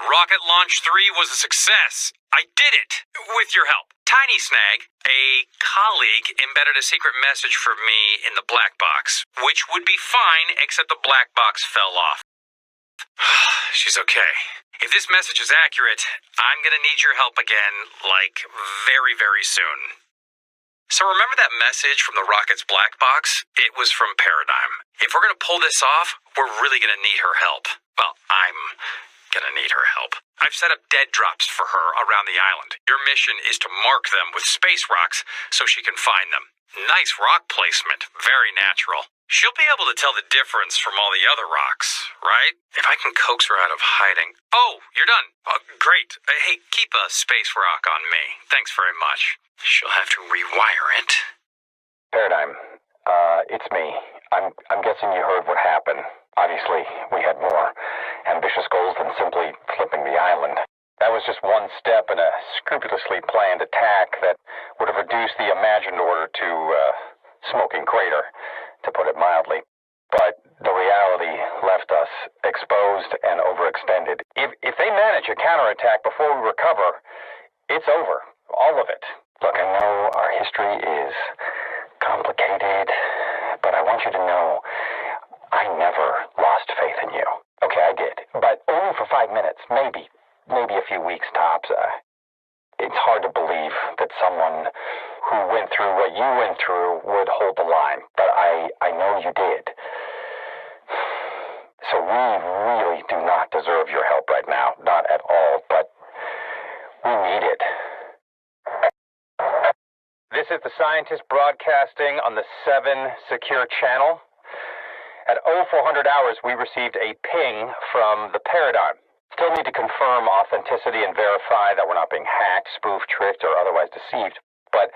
Rocket Launch 3 was a success. I did it! With your help. Tiny Snag, a colleague, embedded a secret message for me in the black box, which would be fine except the black box fell off. She's okay. If this message is accurate, I'm gonna need your help again, like, very, very soon. So remember that message from the rocket's black box? It was from Paradigm. If we're gonna pull this off, we're really gonna need her help. Well, I'm gonna need her help. I've set up dead drops for her around the island. Your mission is to mark them with space rocks so she can find them. Nice rock placement, very natural. She'll be able to tell the difference from all the other rocks, right? If I can coax her out of hiding... Oh, you're done. Oh, great. Hey, keep a space rock on me. Thanks very much. She'll have to rewire it. Paradigm, it's me. I'm guessing you heard what happened. Obviously, we had more ambitious goals than simply flipping the island. That was just one step in a scrupulously planned attack that would have reduced the imagined order to smoking crater, to put it mildly. But the reality left us exposed and overextended. If they manage a counterattack before we recover, it's over. All of it. Look, I know our history is complicated, but I want you to know I never lost faith in you. Okay, I did, but only for 5 minutes, maybe a few weeks tops. It's hard to believe that someone who went through what you went through would hold the line, but I know you did. So we really do not deserve your help right now, not at all, but we need it. This is the scientist broadcasting on the 7 secure channel. At 0400 hours, we received a ping from the Paradigm. Still need to confirm authenticity and verify that we're not being hacked, spoofed, tricked, or otherwise deceived. But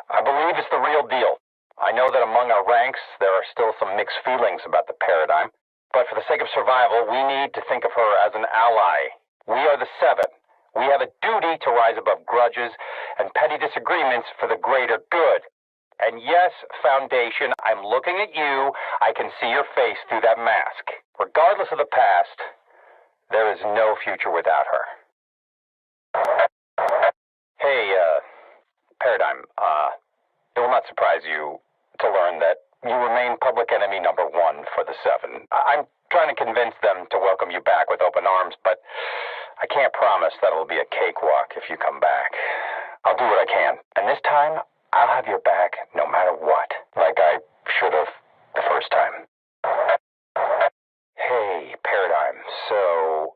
I believe it's the real deal. I know that among our ranks, there are still some mixed feelings about the Paradigm. But for the sake of survival, we need to think of her as an ally. We are the 7. We have a duty to rise above grudges and petty disagreements for the greater good. And yes, Foundation, I'm looking at you. I can see your face through that mask. Regardless of the past, there is no future without her. Hey, Paradigm, it will not surprise you to learn that you remain public enemy number 1 for the 7. I'm trying to convince them to welcome you back with open arms, but I can't promise that it'll be a cakewalk if you come back. I'll do what I can, and this time, I'll have your back no matter what, like I should have the first time. Hey, Paradigm, so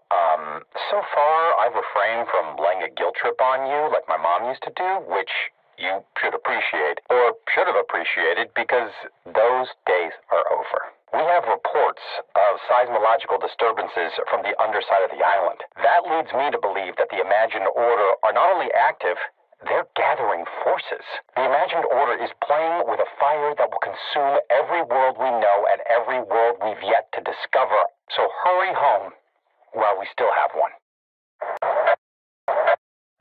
far I've refrained from laying a guilt trip on you like my mom used to do, which you should appreciate, or should have appreciated, because those days are over. We have reports of seismological disturbances from the underside of the island. That leads me to believe that the Imagined Order are not only active, they're gathering forces. The Imagined Order is playing with a fire that will consume every world we know and every world we've yet to discover. So hurry home while we still have one.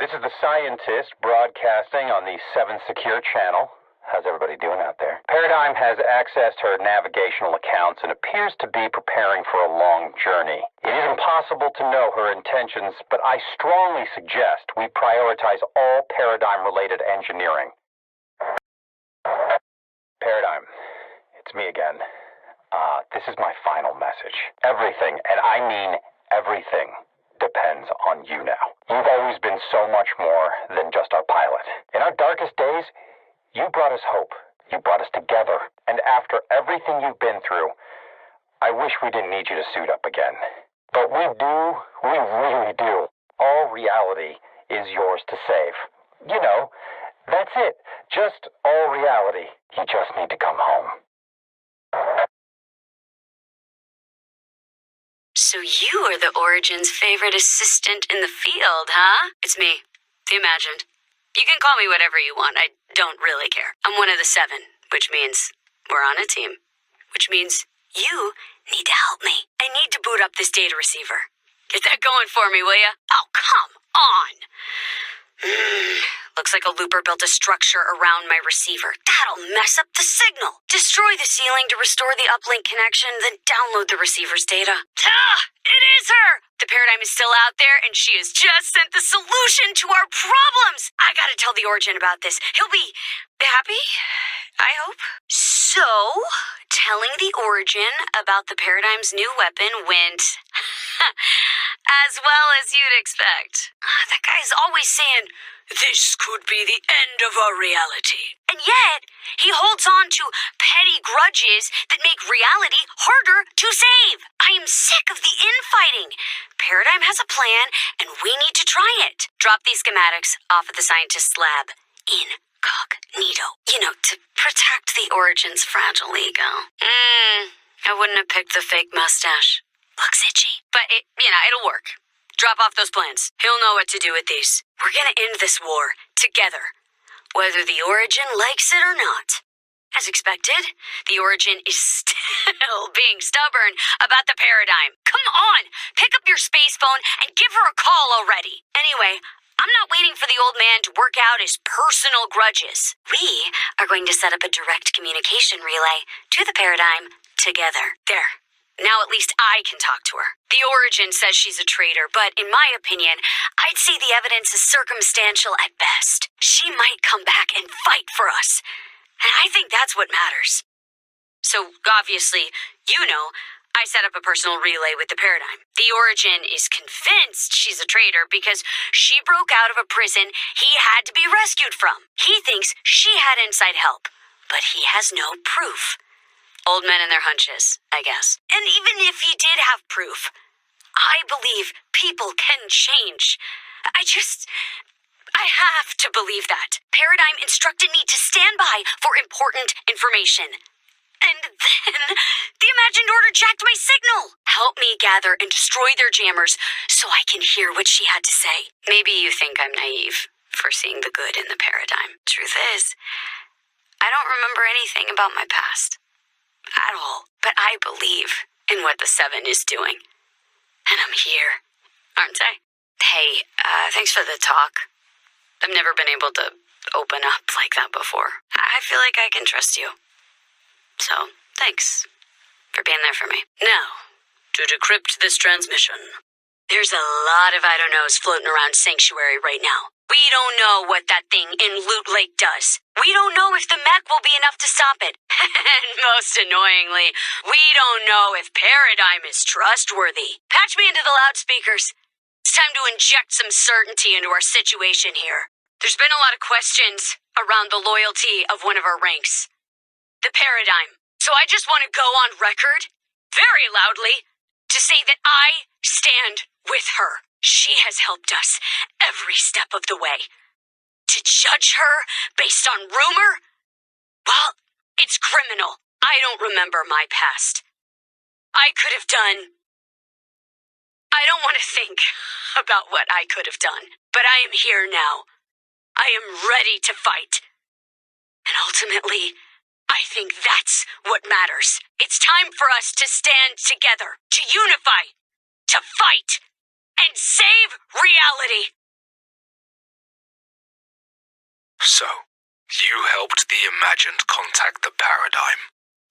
This is the scientist broadcasting on the 7 secure channel. How's everybody doing out there? Paradigm has accessed her navigational accounts and appears to be preparing for a long journey. It is impossible to know her intentions, but I strongly suggest we prioritize all Paradigm-related engineering. Paradigm, it's me again. This is my final message. Everything, and I mean everything, depends on you now. You've always been so much more than just our pilot. In our darkest days, you brought us hope. You brought us together. And after everything you've been through, I wish we didn't need you to suit up again. But we do. We really do. All reality is yours to save. You know, that's it. Just all reality. You just need to come home. So you are the Origin's favorite assistant in the field, huh? It's me, the Imagined. You can call me whatever you want. I don't really care. I'm one of the 7, which means we're on a team. Which means you need to help me. I need to boot up this data receiver. Get that going for me, will ya? Oh, come on. Looks like a looper built a structure around my receiver. That'll mess up the signal. Destroy the ceiling to restore the uplink connection, then download the receiver's data. It is her! The Paradigm is still out there, and she has just sent the solution to our problems! I gotta tell the Origin about this. He'll be happy, I hope. So, telling the Origin about the Paradigm's new weapon went as well as you'd expect. That guy's always saying, "This could be the end of our reality." And yet, he holds on to petty grudges that make reality harder to save. I am sick of the infighting. Paradigm has a plan, and we need to try it. Drop these schematics off at the scientist's lab. Incognito. To protect the Origin's fragile ego. I wouldn't have picked the fake mustache. Looks itchy. But it'll work. Drop off those plans. He'll know what to do with these. We're gonna end this war together, whether the Origin likes it or not. As expected, the Origin is still being stubborn about the Paradigm. Come on, pick up your space phone and give her a call already. Anyway, I'm not waiting for the old man to work out his personal grudges. We are going to set up a direct communication relay to the Paradigm together. There. Now at least I can talk to her. The Origin says she's a traitor, but in my opinion, I'd say the evidence is circumstantial at best. She might come back and fight for us. And I think that's what matters. So, obviously, I set up a personal relay with the Paradigm. The Origin is convinced she's a traitor because she broke out of a prison he had to be rescued from. He thinks she had inside help, but he has no proof. Old men and their hunches, I guess. And even if he did have proof, I believe people can change. I have to believe that. Paradigm instructed me to stand by for important information. And then the imagined order jacked my signal. Help me gather and destroy their jammers so I can hear what she had to say. Maybe you think I'm naive for seeing the good in the Paradigm. Truth is, I don't remember anything about my past. At all. But I believe in what the Seven is doing. And I'm here, aren't I? Hey, thanks for the talk. I've never been able to open up like that before. I feel like I can trust you. So, thanks for being there for me. Now, to decrypt this transmission. There's a lot of I don't knows floating around Sanctuary right now. We don't know what that thing in Loot Lake does. We don't know if the mech will be enough to stop it. And most annoyingly, we don't know if Paradigm is trustworthy. Patch me into the loudspeakers. It's time to inject some certainty into our situation here. There's been a lot of questions around the loyalty of one of our ranks, the Paradigm. So I just want to go on record, very loudly, to say that I stand with her. She has helped us every step of the way. To judge her based on rumor? Well, it's criminal. I don't remember my past. I don't want to think about what I could have done. But I am here now. I am ready to fight. And ultimately, I think that's what matters. It's time for us to stand together, to unify, to fight, and save reality. So, you helped the Imagined contact the Paradigm.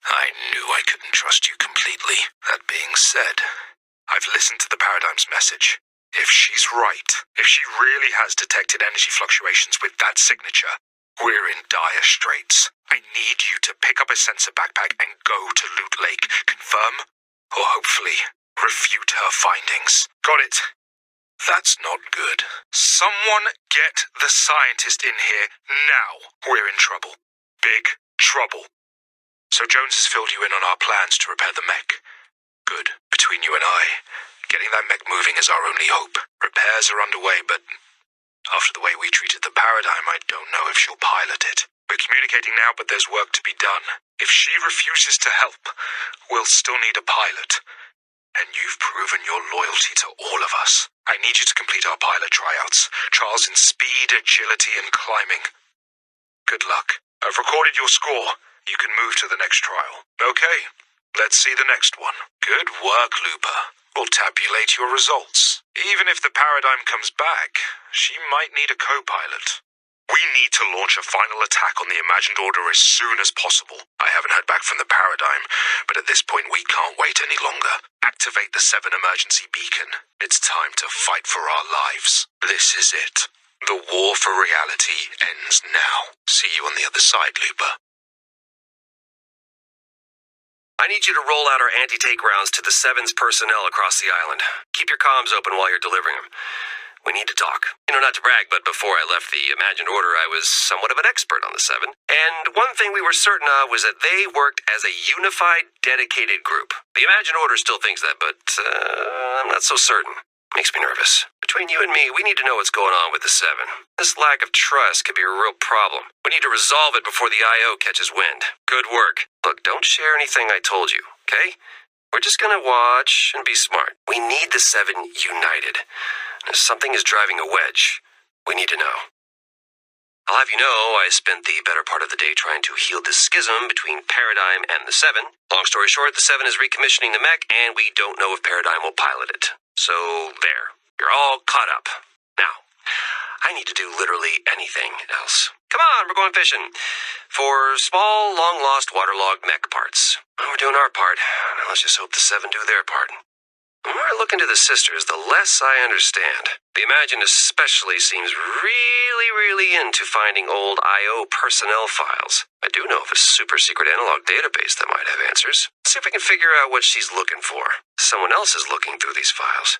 I knew I couldn't trust you completely. That being said, I've listened to the Paradigm's message. If she's right, if she really has detected energy fluctuations with that signature, we're in dire straits. I need you to pick up a sensor backpack and go to Loot Lake. Confirm, or hopefully refute her findings. Got it? That's not good. Someone get the scientist in here now. We're in trouble. Big trouble. So Jones has filled you in on our plans to repair the mech. Good. Between you and I, getting that mech moving is our only hope. Repairs are underway, but after the way we treated the Paradigm, I don't know if she'll pilot it. We're communicating now, but there's work to be done. If she refuses to help, we'll still need a pilot. And you've proven your loyalty to all of us. I need you to complete our pilot tryouts. Trials in speed, agility, and climbing. Good luck. I've recorded your score. You can move to the next trial. Okay, let's see the next one. Good work, Looper. We'll tabulate your results. Even if the Paradigm comes back, she might need a co-pilot. We need to launch a final attack on the Imagined Order as soon as possible. I haven't heard back from the Paradigm, but at this point we can't wait any longer. Activate the 7 emergency beacon. It's time to fight for our lives. This is it. The war for reality ends now. See you on the other side, Looper. I need you to roll out our anti-take rounds to the 7's personnel across the island. Keep your comms open while you're delivering them. We need to talk. Not to brag, but before I left the Imagined Order, I was somewhat of an expert on the 7. And one thing we were certain of was that they worked as a unified, dedicated group. The Imagined Order still thinks that, but I'm not so certain. Makes me nervous. Between you and me, we need to know what's going on with the 7. This lack of trust could be a real problem. We need to resolve it before the I.O. catches wind. Good work. Look, don't share anything I told you, okay? We're just gonna watch and be smart. We need the 7 united. If something is driving a wedge, we need to know. I'll have you know, I spent the better part of the day trying to heal this schism between Paradigm and the 7. Long story short, the 7 is recommissioning the mech, and we don't know if Paradigm will pilot it. So, there. You're all caught up. Now, I need to do literally anything else. Come on, we're going fishing. For small, long-lost, waterlogged mech parts. Well, we're doing our part. Now let's just hope the 7 do their part. The more I look into the sisters, the less I understand. The Imagined especially seems really into finding old I.O. personnel files. I do know of a super-secret analog database that might have answers. Let's see if we can figure out what she's looking for. Someone else is looking through these files.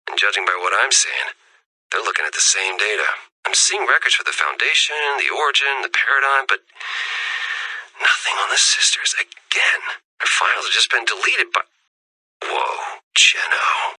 And judging by what I'm seeing, they're looking at the same data. I'm seeing records for the Foundation, the Origin, the Paradigm, but nothing on the sisters again. Their files have just been deleted by... Whoa, Jeno.